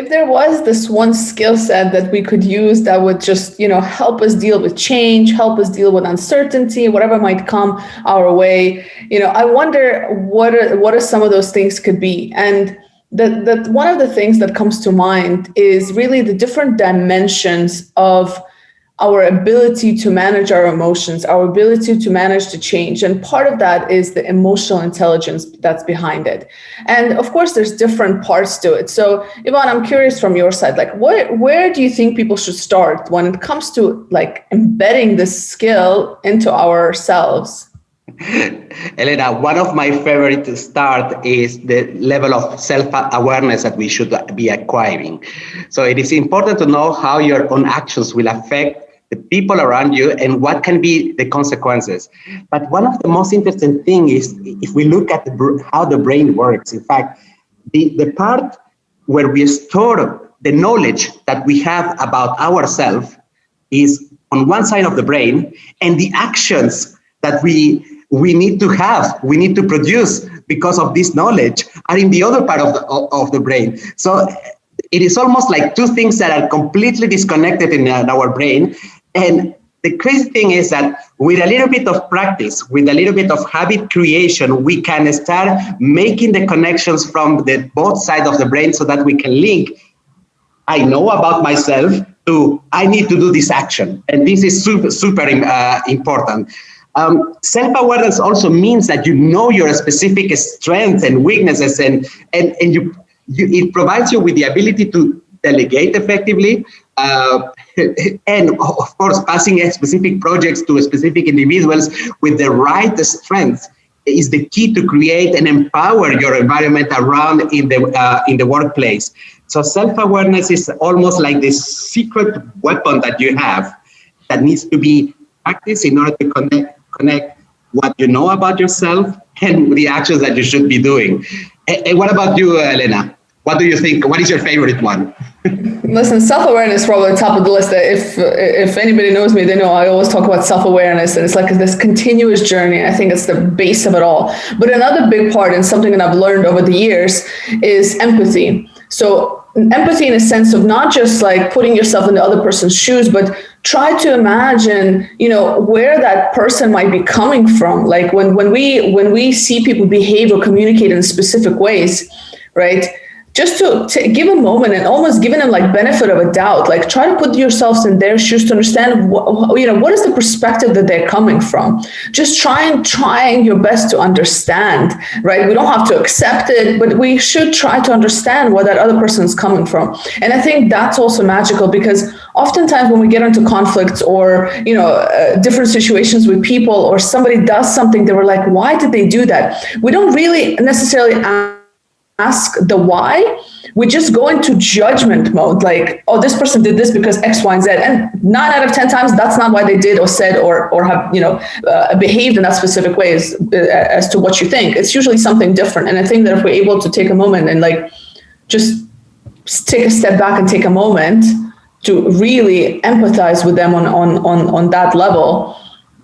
If there was this one skill set that we could use that would just, help us deal with change, help us deal with uncertainty, whatever might come our way, I wonder what are some of those things could be. And that one of the things that comes to mind is really the different dimensions of our ability to manage our emotions, our ability to manage the change. And part of that is the emotional intelligence that's behind it. And of course, there's different parts to it. So Yvonne, I'm curious from your side, like where do you think people should start when it comes to like embedding this skill into ourselves? Elena, one of my favorite to start is the level of self-awareness that we should be acquiring. So it is important to know how your own actions will affect the people around you and what can be the consequences. But one of the most interesting things is if we look at how the brain works. In fact, the part where we store the knowledge that we have about ourselves is on one side of the brain, and the actions that we need to produce because of this knowledge are in the other part of the brain. So it is almost like two things that are completely disconnected in our brain. And the crazy thing is that with a little bit of practice, with a little bit of habit creation, we can start making the connections from the both sides of the brain so that we can link, I know about myself, to I need to do this action. And this is super important. Self-awareness also means that you know your specific strengths and weaknesses, and it provides you with the ability to delegate effectively, and of course, passing specific projects to specific individuals with the right strengths is the key to create and empower your environment around in the workplace. So self-awareness is almost like this secret weapon that you have that needs to be practiced in order to connect what you know about yourself and the actions that you should be doing. And what about you, Elena? What do you think? What is your favorite one? Listen, self-awareness is probably top of the list. If anybody knows me, they know I always talk about self-awareness, and it's like this continuous journey. I think it's the base of it all. But another big part, and something that I've learned over the years, is empathy. So empathy in a sense of not just like putting yourself in the other person's shoes, but try to imagine, where that person might be coming from. Like when we see people behave or communicate in specific ways, right? Just to give a moment and almost giving them like benefit of a doubt, like try to put yourselves in their shoes to understand what is the perspective that they're coming from. Just trying your best to understand, right? We don't have to accept it, but we should try to understand where that other person is coming from. And I think that's also magical, because oftentimes when we get into conflicts or, different situations with people, or somebody does something that we're like, why did they do that? We don't really necessarily ask the why. We just go into judgment mode, like, oh, this person did this because X, Y, and Z. And 9 out of 10 times, that's not why they did or said or have, behaved in that specific way as to what you think. It's usually something different. And I think that if we're able to take a moment and like just take a step back and take a moment to really empathize with them on that level,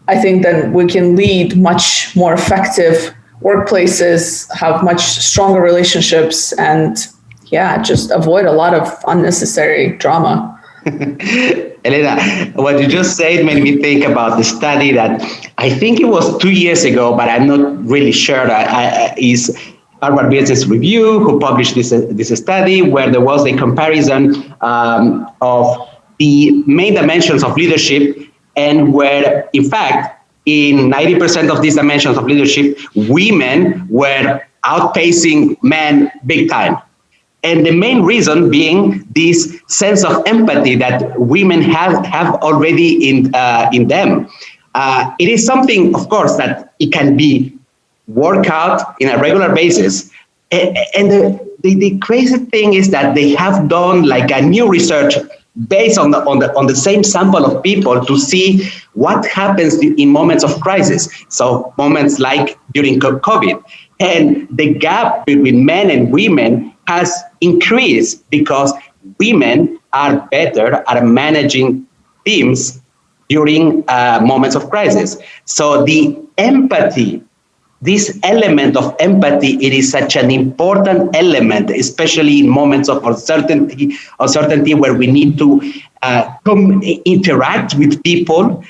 I think that we can lead much more effective workplaces, have much stronger relationships, and just avoid a lot of unnecessary drama. Elena, what you just said made me think about the study that I think it was 2 years ago, but I'm not really sure. Is Harvard Business Review who published this study where there was a comparison of the main dimensions of leadership, and where, in fact, in 90% of these dimensions of leadership, women were outpacing men big time. And the main reason being this sense of empathy that women have already in them. It is something, of course, that it can be worked out in a regular basis. And the crazy thing is that they have done like a new research based on the same sample of people to see what happens in moments of crisis. So moments like during COVID. And the gap between men and women has increased because women are better at managing teams during moments of crisis. So the empathy this element of empathy, it is such an important element, especially in moments of uncertainty where we need to interact with people.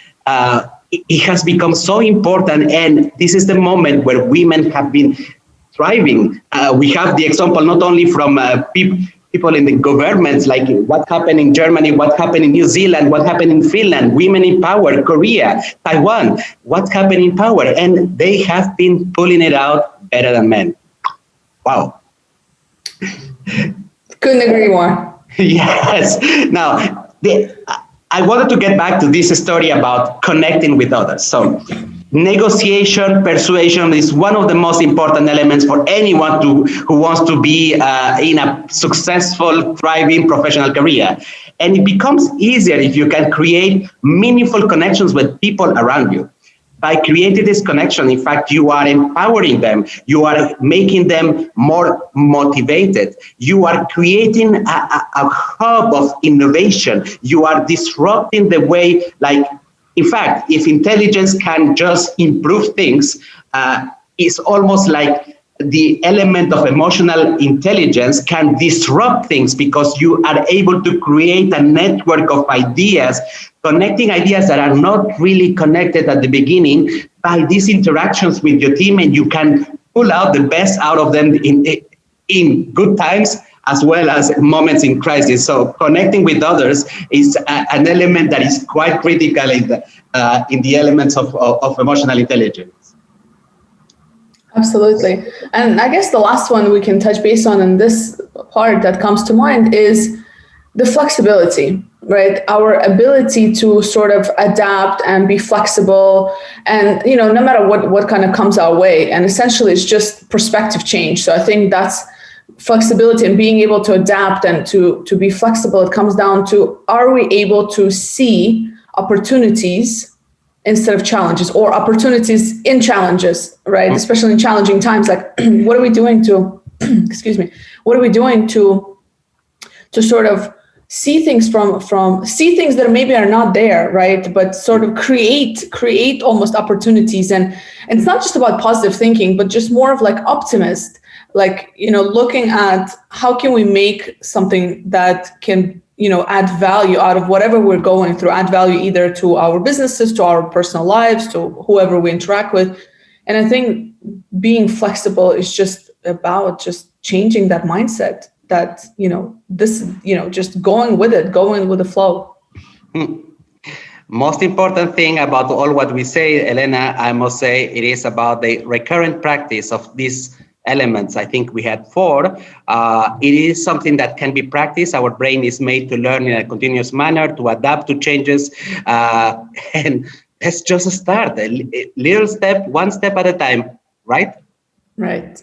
It has become so important, and this is the moment where women have been thriving. We have the example not only from people in the governments, like what happened in Germany, what happened in New Zealand, what happened in Finland, women in power, Korea, Taiwan, what happened in power, and they have been pulling it out better than men. Wow. Couldn't agree more. Yes. Now, I wanted to get back to this story about connecting with others. So negotiation, persuasion is one of the most important elements for anyone who wants to be in a successful, thriving professional career. And it becomes easier if you can create meaningful connections with people around you. By creating this connection, in fact, you are empowering them. You are making them more motivated. You are creating a hub of innovation. You are disrupting the way, like, in fact, if intelligence can just improve things, it's almost like the element of emotional intelligence can disrupt things, because you are able to create a network of ideas, connecting ideas that are not really connected at the beginning by these interactions with your team, and you can pull out the best out of them in good times as well as moments in crisis. So connecting with others is an element that is quite critical in the elements of emotional intelligence. Absolutely. And I guess the last one we can touch base on in this part that comes to mind is the flexibility, right? Our ability to sort of adapt and be flexible, and, you know, no matter what kind of comes our way. And essentially it's just perspective change. So I think that's flexibility, and being able to adapt and to be flexible. It comes down to, are we able to see opportunities instead of challenges, or opportunities in challenges, right? Especially in challenging times, like what are we doing to, excuse me, what are we doing to sort of see things see things that maybe are not there, right? But sort of create almost opportunities. And it's not just about positive thinking, but just more of like optimist, like, you know, looking at how can we make something that can, you know, add value out of whatever we're going through, add value either to our businesses, to our personal lives, to whoever we interact with. And I think being flexible is just about just changing that mindset, that, you know, this, you know, just going with it, going with the flow. Most important thing about all what we say, Elena, I must say, it is about the recurrent practice of these elements. I think we had 4. It is something that can be practiced. Our brain is made to learn in a continuous manner, to adapt to changes. And let's just start a little step, one step at a time, right? Right.